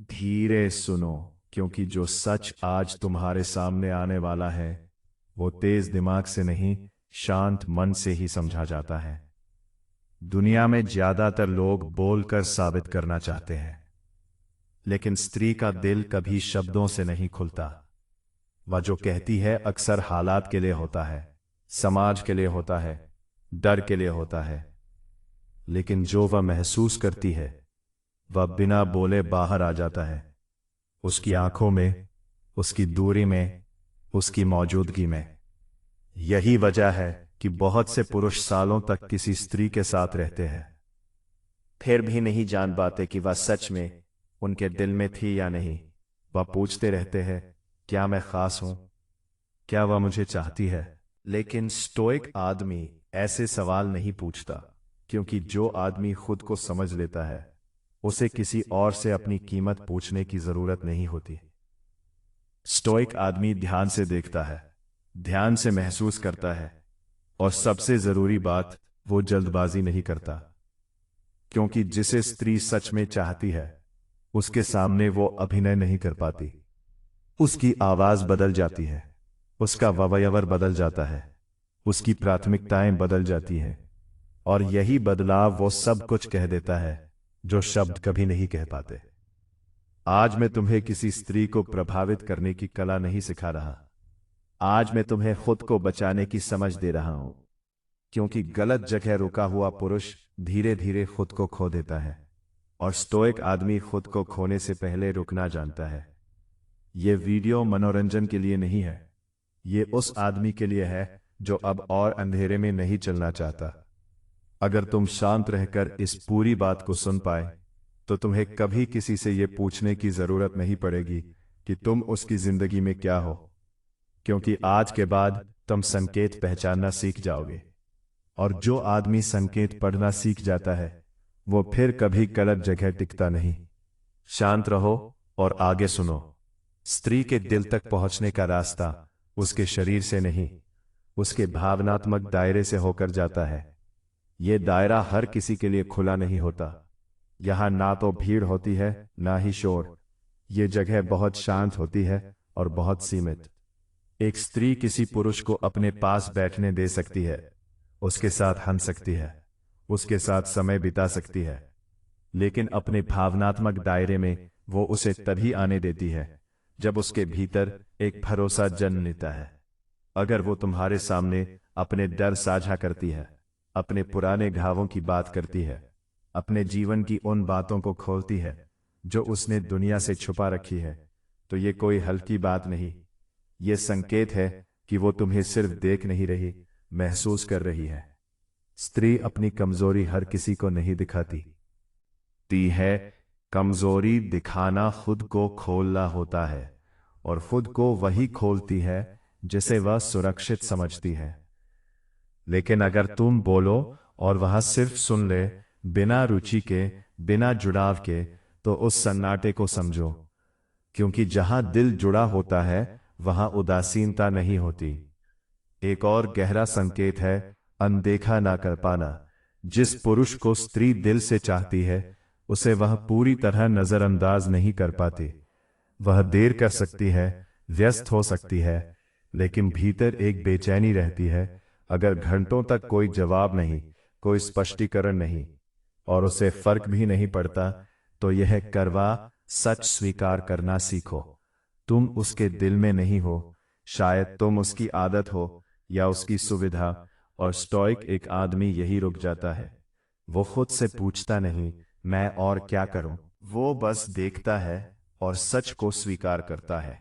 धीरे सुनो, क्योंकि जो सच आज तुम्हारे सामने आने वाला है वो तेज दिमाग से नहीं, शांत मन से ही समझा जाता है। दुनिया में ज्यादातर लोग बोलकर साबित करना चाहते हैं, लेकिन स्त्री का दिल कभी शब्दों से नहीं खुलता। वह जो कहती है अक्सर हालात के लिए होता है, समाज के लिए होता है, डर के लिए होता है, लेकिन जो वह महसूस करती है वह बिना बोले बाहर आ जाता है। उसकी आंखों में, उसकी दूरी में, उसकी मौजूदगी में। यही वजह है कि बहुत से पुरुष सालों तक किसी स्त्री के साथ रहते हैं, फिर भी नहीं जान पाते कि वह सच में उनके दिल में थी या नहीं। वह पूछते रहते हैं, क्या मैं खास हूं? क्या वह मुझे चाहती है? लेकिन स्टोइक आदमी ऐसे सवाल नहीं पूछता, क्योंकि जो आदमी खुद को समझ लेता है उसे किसी और से अपनी कीमत पूछने की जरूरत नहीं होती। स्टोइक आदमी ध्यान से देखता है, ध्यान से महसूस करता है, और सबसे जरूरी बात, वो जल्दबाजी नहीं करता। क्योंकि जिसे स्त्री सच में चाहती है उसके सामने वो अभिनय नहीं कर पाती। उसकी आवाज बदल जाती है, उसका व्यवहार बदल जाता है, उसकी प्राथमिकताएं बदल जाती हैं, और यही बदलाव वो सब कुछ कह देता है जो शब्द कभी नहीं कह पाते। आज मैं तुम्हें किसी स्त्री को प्रभावित करने की कला नहीं सिखा रहा। आज मैं तुम्हें खुद को बचाने की समझ दे रहा हूं, क्योंकि गलत जगह रुका हुआ पुरुष धीरे धीरे खुद को खो देता है, और स्टोइक आदमी खुद को खोने से पहले रुकना जानता है। यह वीडियो मनोरंजन के लिए नहीं है, ये उस आदमी के लिए है जो अब और अंधेरे में नहीं चलना चाहता। अगर तुम शांत रहकर इस पूरी बात को सुन पाए तो तुम्हें कभी किसी से यह पूछने की जरूरत नहीं पड़ेगी कि तुम उसकी जिंदगी में क्या हो, क्योंकि आज के बाद तुम संकेत पहचानना सीख जाओगे। और जो आदमी संकेत पढ़ना सीख जाता है वो फिर कभी गलत जगह टिकता नहीं। शांत रहो और आगे सुनो। स्त्री के दिल तक पहुंचने का रास्ता उसके शरीर से नहीं, उसके भावनात्मक दायरे से होकर जाता है। यह दायरा हर किसी के लिए खुला नहीं होता। यहां ना तो भीड़ होती है, ना ही शोर। यह जगह बहुत शांत होती है और बहुत सीमित। एक स्त्री किसी पुरुष को अपने पास बैठने दे सकती है, उसके साथ हंस सकती है, उसके साथ समय बिता सकती है, लेकिन अपने भावनात्मक दायरे में वो उसे तभी आने देती है जब उसके भीतर एक भरोसा जन्म लेता है। अगर वो तुम्हारे सामने अपने डर साझा करती है, अपने पुराने घावों की बात करती है, अपने जीवन की उन बातों को खोलती है जो उसने दुनिया से छुपा रखी है, तो ये कोई हल्की बात नहीं। ये संकेत है कि वो तुम्हें सिर्फ देख नहीं रही, महसूस कर रही है। स्त्री अपनी कमजोरी हर किसी को नहीं दिखाती ती है। कमजोरी दिखाना खुद को खोलना होता है, और खुद को वही खोलती है जिसे वह सुरक्षित समझती है। लेकिन अगर तुम बोलो और वह सिर्फ सुन ले, बिना रुचि के, बिना जुड़ाव के, तो उस सन्नाटे को समझो, क्योंकि जहां दिल जुड़ा होता है वहां उदासीनता नहीं होती। एक और गहरा संकेत है अनदेखा ना कर पाना। जिस पुरुष को स्त्री दिल से चाहती है उसे वह पूरी तरह नजरअंदाज नहीं कर पाती। वह देर कर सकती है, व्यस्त हो सकती है, लेकिन भीतर एक बेचैनी रहती है। अगर घंटों तक कोई जवाब नहीं, कोई स्पष्टीकरण नहीं, और उसे फर्क भी नहीं पड़ता, तो यह करवा सच स्वीकार करना सीखो। तुम उसके दिल में नहीं हो, शायद तुम उसकी आदत हो या उसकी सुविधा। और स्टोइक एक आदमी यही रुक जाता है। वो खुद से पूछता नहीं, मैं और क्या करूं? वो बस देखता है और सच को स्वीकार करता है,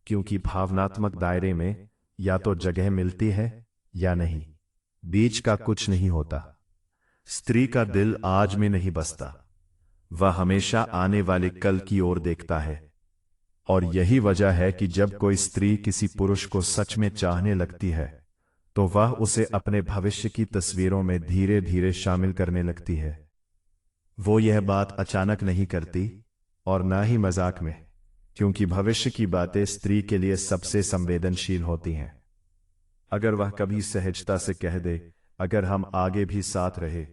क्योंकि भावनात्मक दायरे में या तो जगह मिलती है या नहीं, बीच का कुछ नहीं होता। स्त्री का दिल आज में नहीं बसता, वह हमेशा आने वाले कल की ओर देखता है। और यही वजह है कि जब कोई स्त्री किसी पुरुष को सच में चाहने लगती है तो वह उसे अपने भविष्य की तस्वीरों में धीरे धीरे शामिल करने लगती है। वो यह बात अचानक नहीं करती, और ना ही मजाक में, क्योंकि भविष्य की बातें स्त्री के लिए सबसे संवेदनशील होती हैं। अगर वह कभी सहजता से कह दे, अगर हम आगे भी साथ रहे,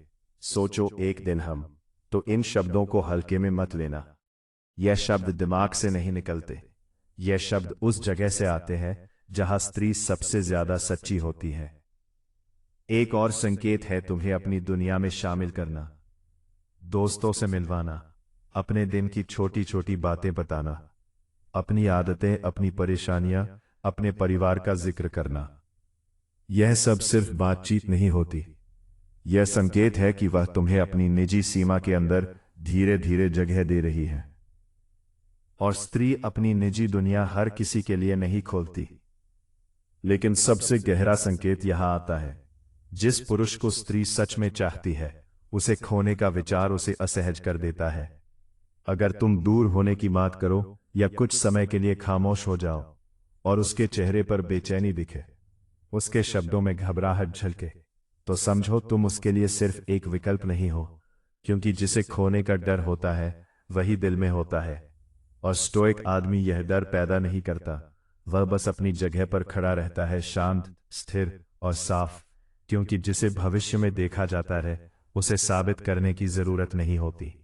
सोचो एक दिन हम, तो इन शब्दों को हल्के में मत लेना। यह शब्द दिमाग से नहीं निकलते। यह शब्द उस जगह से आते हैं जहां स्त्री सबसे ज्यादा सच्ची होती है। एक और संकेत है तुम्हें अपनी दुनिया में शामिल करना, दोस्तों से मिलवाना, अपने दिन की छोटी छोटी बातें बताना, अपनी आदतें, अपनी परेशानियां, अपने परिवार का जिक्र करना। यह सब सिर्फ बातचीत नहीं होती, यह संकेत है कि वह तुम्हें अपनी निजी सीमा के अंदर धीरे धीरे जगह दे रही है। और स्त्री अपनी निजी दुनिया हर किसी के लिए नहीं खोलती। लेकिन सबसे गहरा संकेत यहां आता है, जिस पुरुष को स्त्री सच में चाहती है, उसे खोने का विचार उसे असहज कर देता है। अगर तुम दूर होने की बात करो या कुछ समय के लिए खामोश हो जाओ और उसके चेहरे पर बेचैनी दिखे, उसके शब्दों में घबराहट झलके, तो समझो तुम उसके लिए सिर्फ एक विकल्प नहीं हो, क्योंकि जिसे खोने का डर होता है वही दिल में होता है। और स्टोइक आदमी यह डर पैदा नहीं करता, वह बस अपनी जगह पर खड़ा रहता है, शांत, स्थिर और साफ, क्योंकि जिसे भविष्य में देखा जाता है उसे साबित करने की जरूरत नहीं होती।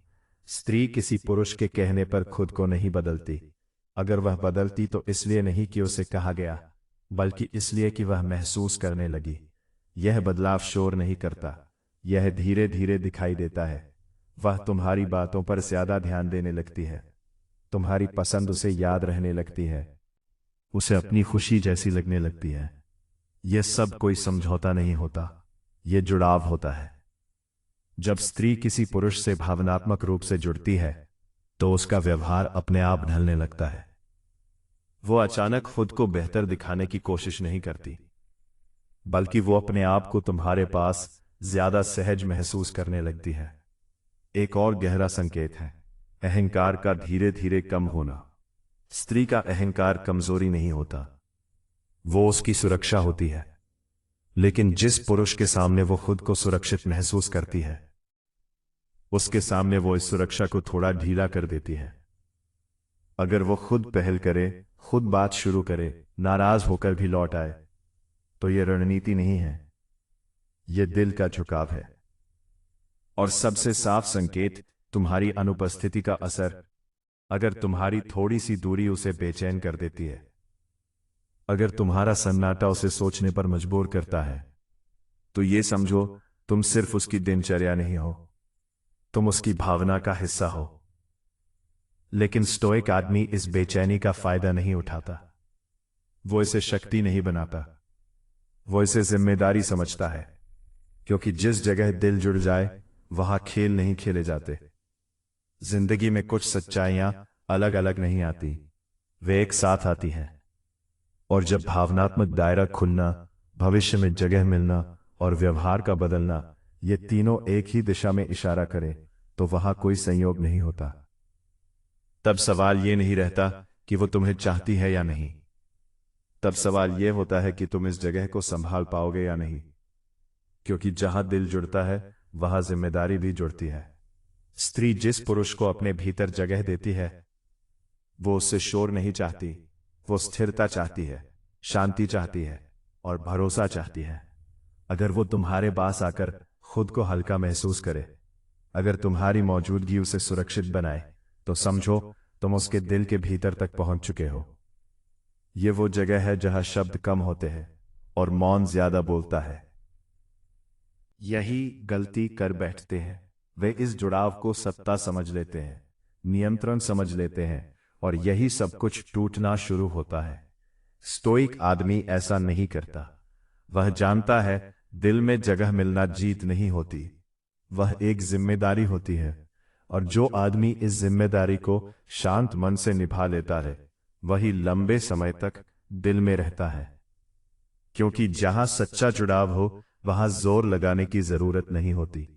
स्त्री किसी पुरुष के कहने पर खुद को नहीं बदलती। अगर वह बदलती तो इसलिए नहीं कि उसे कहा गया, बल्कि इसलिए कि वह महसूस करने लगी। यह बदलाव शोर नहीं करता, यह धीरे धीरे दिखाई देता है। वह तुम्हारी बातों पर ज्यादा ध्यान देने लगती है, तुम्हारी पसंद उसे याद रहने लगती है, उसे अपनी खुशी जैसी लगने लगती है। यह सब कोई समझौता नहीं होता, यह जुड़ाव होता है। जब स्त्री किसी पुरुष से भावनात्मक रूप से जुड़ती है तो उसका व्यवहार अपने आप ढलने लगता है। वो अचानक खुद को बेहतर दिखाने की कोशिश नहीं करती, बल्कि वो अपने आप को तुम्हारे पास ज्यादा सहज महसूस करने लगती है। एक और गहरा संकेत है अहंकार का धीरे धीरे कम होना। स्त्री का अहंकार कमजोरी नहीं होता, वो उसकी सुरक्षा होती है। लेकिन जिस पुरुष के सामने वो खुद को सुरक्षित महसूस करती है, उसके सामने वो इस सुरक्षा को थोड़ा ढीला कर देती है। अगर वो खुद पहल करे, खुद बात शुरू करे, नाराज होकर भी लौट आए, तो यह रणनीति नहीं है, यह दिल का झुकाव है। और सबसे साफ संकेत तुम्हारी अनुपस्थिति का असर। अगर तुम्हारी थोड़ी सी दूरी उसे बेचैन कर देती है, अगर तुम्हारा सन्नाटा उसे सोचने पर मजबूर करता है, तो ये समझो तुम सिर्फ उसकी दिनचर्या नहीं हो, तुम उसकी भावना का हिस्सा हो। लेकिन स्टोइक आदमी इस बेचैनी का फायदा नहीं उठाता, वो इसे शक्ति नहीं बनाता, वो इसे जिम्मेदारी समझता है। क्योंकि जिस जगह दिल जुड़ जाए वहां खेल नहीं खेले जाते। जिंदगी में कुछ सच्चाइयां अलग अलग नहीं आती, वे एक साथ आती हैं। और जब भावनात्मक दायरा खुलना, भविष्य में जगह मिलना और व्यवहार का बदलना, ये तीनों एक ही दिशा में इशारा करें, तो वहां कोई संयोग नहीं होता। तब सवाल ये नहीं रहता कि वो तुम्हें चाहती है या नहीं, तब सवाल यह होता है कि तुम इस जगह को संभाल पाओगे या नहीं। क्योंकि जहां दिल जुड़ता है वहां जिम्मेदारी भी जुड़ती है। स्त्री जिस पुरुष को अपने भीतर जगह देती है, वो उससे शोर नहीं चाहती, वो स्थिरता चाहती है, शांति चाहती है और भरोसा चाहती है। अगर वो तुम्हारे पास आकर खुद को हल्का महसूस करे, अगर तुम्हारी मौजूदगी उसे सुरक्षित बनाए, तो समझो तुम उसके दिल के भीतर तक पहुंच चुके हो। ये वो जगह है जहां शब्द कम होते हैं और मौन ज्यादा बोलता है। यही गलती कर बैठते हैं, वे इस जुड़ाव को सत्ता समझ लेते हैं, नियंत्रण समझ लेते हैं, और यही सब कुछ टूटना शुरू होता है। स्टोइक आदमी ऐसा नहीं करता। वह जानता है दिल में जगह मिलना जीत नहीं होती, वह एक जिम्मेदारी होती है। और जो आदमी इस जिम्मेदारी को शांत मन से निभा लेता है, वही लंबे समय तक दिल में रहता है। क्योंकि जहां सच्चा जुड़ाव हो वहां जोर लगाने की जरूरत नहीं होती।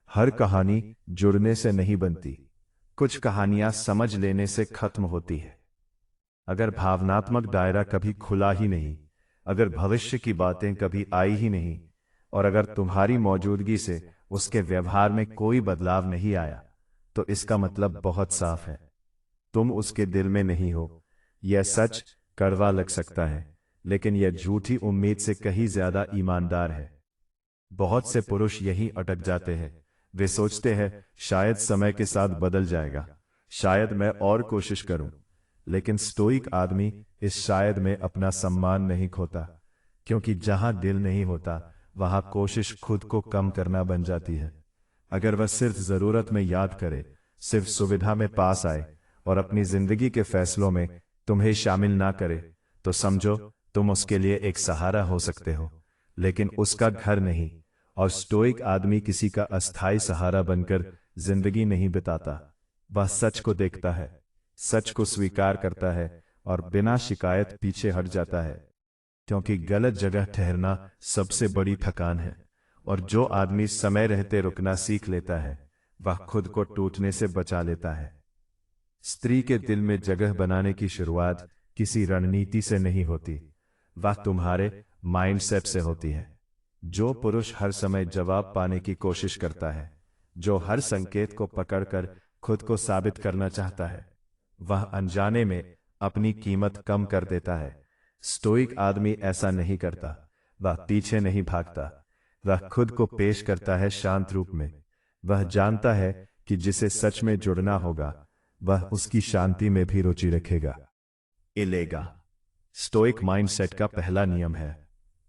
हर कहानी जुड़ने से नहीं बनती, कुछ कहानियां समझ लेने से खत्म होती है। अगर भावनात्मक दायरा कभी खुला ही नहीं, अगर भविष्य की बातें कभी आई ही नहीं, और अगर तुम्हारी मौजूदगी से उसके व्यवहार में कोई बदलाव नहीं आया, तो इसका मतलब बहुत साफ है, तुम उसके दिल में नहीं हो। यह सच कड़वा लग सकता है, लेकिन यह झूठी उम्मीद से कहीं ज्यादा ईमानदार है। बहुत से पुरुष यहीं अटक जाते हैं। वे सोचते हैं शायद समय के साथ बदल जाएगा, शायद मैं और कोशिश करूं। लेकिन स्टोइक आदमी इस शायद में अपना सम्मान नहीं खोता, क्योंकि जहां दिल नहीं होता वहां कोशिश खुद को कम करना बन जाती है। अगर वह सिर्फ जरूरत में याद करे, सिर्फ सुविधा में पास आए और अपनी जिंदगी के फैसलों में तुम्हें शामिल ना करे, तो समझो तुम उसके लिए एक सहारा हो सकते हो, लेकिन उसका घर नहीं। और स्टोइक आदमी किसी का अस्थायी सहारा बनकर जिंदगी नहीं बिताता। वह सच को देखता है, सच को स्वीकार करता है और बिना शिकायत पीछे हट जाता है, क्योंकि गलत जगह ठहरना सबसे बड़ी थकान है। और जो आदमी समय रहते रुकना सीख लेता है, वह खुद को टूटने से बचा लेता है। स्त्री के दिल में जगह बनाने की शुरुआत किसी रणनीति से नहीं होती, वह तुम्हारे माइंडसेट से होती है। जो पुरुष हर समय जवाब पाने की कोशिश करता है, जो हर संकेत को पकड़कर खुद को साबित करना चाहता है, वह अनजाने में अपनी कीमत कम कर देता है। स्टोइक आदमी ऐसा नहीं करता। वह पीछे नहीं भागता, वह खुद को पेश करता है शांत रूप में। वह जानता है कि जिसे सच में जुड़ना होगा, वह उसकी शांति में भी रुचि रखेगा। इलेगा स्टोइक माइंडसेट का पहला नियम है,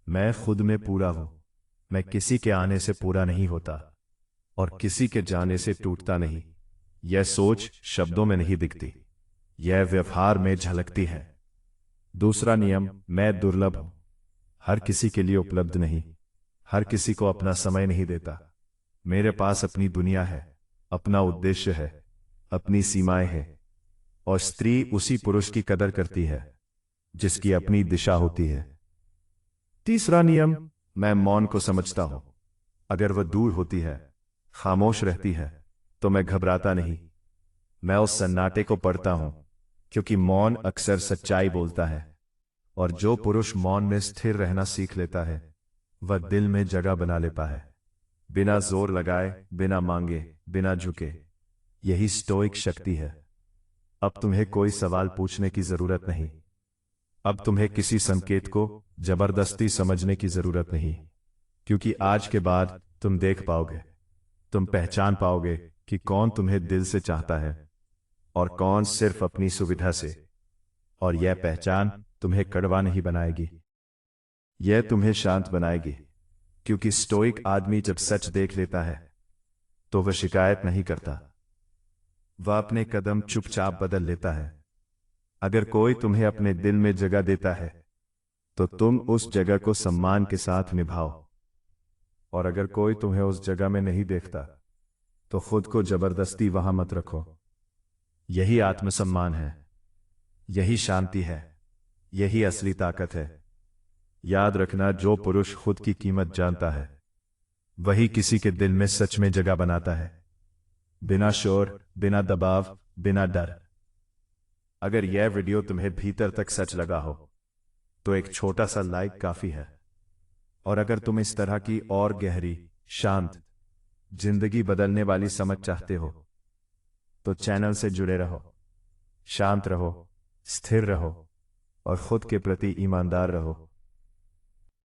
मैं खुद में पूरा हूं। मैं किसी के आने से पूरा नहीं होता और किसी के जाने से टूटता नहीं। यह सोच शब्दों में नहीं दिखती, यह व्यवहार में झलकती है। दूसरा नियम, मैं दुर्लभ हूं। हर किसी के लिए उपलब्ध नहीं, हर किसी को अपना समय नहीं देता। मेरे पास अपनी दुनिया है, अपना उद्देश्य है, अपनी सीमाएं हैं। और स्त्री उसी पुरुष की कदर करती है जिसकी अपनी दिशा होती है। तीसरा नियम, मैं मौन को समझता हूं। अगर वह दूर होती है, खामोश रहती है, तो मैं घबराता नहीं। मैं उस सन्नाटे को पढ़ता हूं, क्योंकि मौन अक्सर सच्चाई बोलता है। और जो पुरुष मौन में स्थिर रहना सीख लेता है, वह दिल में जगह बना लेता है, बिना जोर लगाए, बिना मांगे, बिना झुके। यही स्टोइक शक्ति है। अब तुम्हें कोई सवाल पूछने की जरूरत नहीं। अब तुम्हें किसी संकेत को जबरदस्ती समझने की जरूरत नहीं, क्योंकि आज के बाद तुम देख पाओगे, तुम पहचान पाओगे कि कौन तुम्हें दिल से चाहता है और कौन सिर्फ अपनी सुविधा से। और यह पहचान तुम्हें कड़वा नहीं बनाएगी, यह तुम्हें शांत बनाएगी। क्योंकि स्टोइक आदमी जब सच देख लेता है, तो वह शिकायत नहीं करता, वह अपने कदम चुपचाप बदल लेता है। अगर कोई तुम्हें अपने दिल में जगह देता है, तो तुम उस जगह को सम्मान के साथ निभाओ। और अगर कोई तुम्हें उस जगह में नहीं देखता, तो खुद को जबरदस्ती वहां मत रखो। यही आत्मसम्मान है, यही शांति है, यही असली ताकत है। याद रखना, जो पुरुष खुद की कीमत जानता है, वही किसी के दिल में सच में जगह बनाता है, बिना शोर, बिना दबाव, बिना डर। अगर यह वीडियो तुम्हें भीतर तक सच लगा हो, तो एक छोटा सा लाइक काफी है। और अगर तुम इस तरह की और गहरी, शांत, जिंदगी बदलने वाली समझ चाहते हो, तो चैनल से जुड़े रहो। शांत रहो, स्थिर रहो और खुद के प्रति ईमानदार रहो।